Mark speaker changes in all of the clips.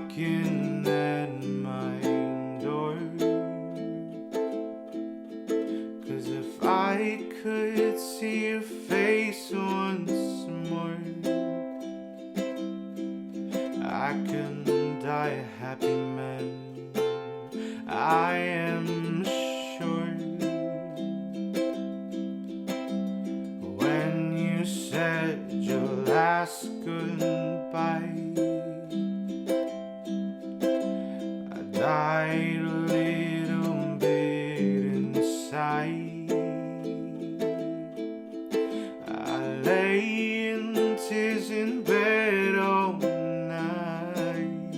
Speaker 1: knocking at my door. 'Cause if I could see your face once more, I can die a happy man, I am sure. When you said your last goodbye, I died a little bit inside. I lay in tears in bed all night,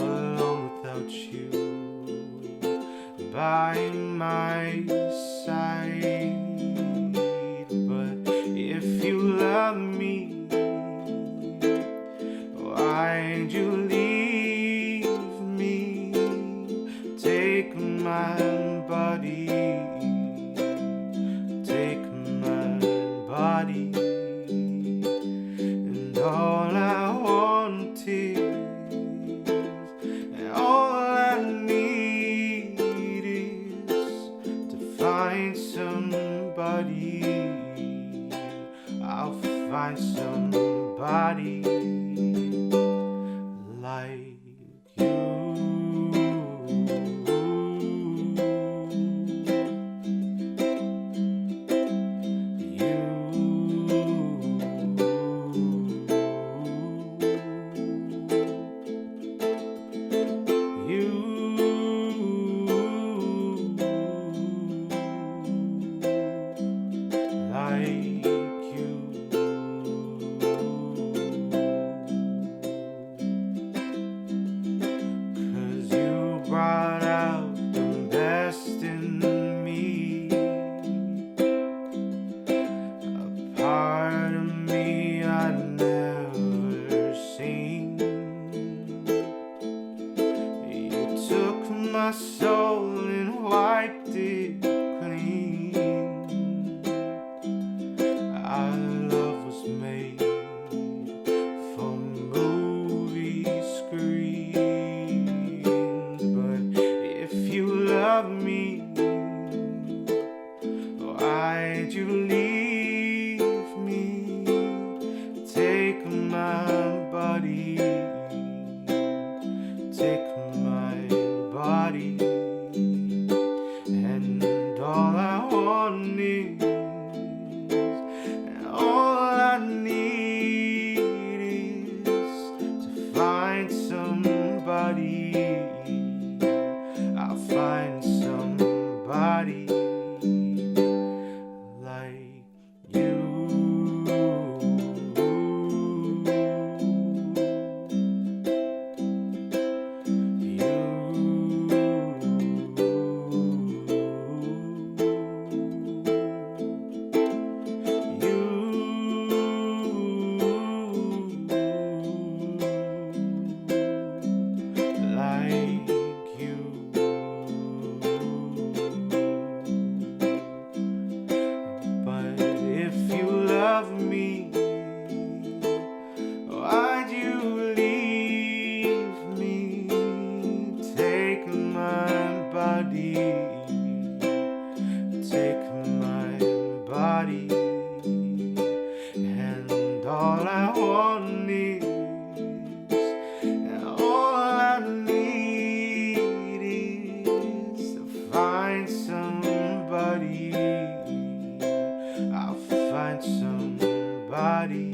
Speaker 1: alone without you by my side. But if you love me, why'd you leave me? Take my body, take my body, and all I want is, and all I need is to find somebody. I'll find somebody like you. Brought out the best in me, a part of me I'd never seen. You took my soul and wiped it clean. Our love was made for movie screens. If you love me, why'd you leave me? Take my body, take my body, and all I want is, and all I need is to find somebody. I'll find somebody like you. Love me, why'd you leave me? Take my body, take my body, and all I want is, and all I need is to find somebody. I'll find somebody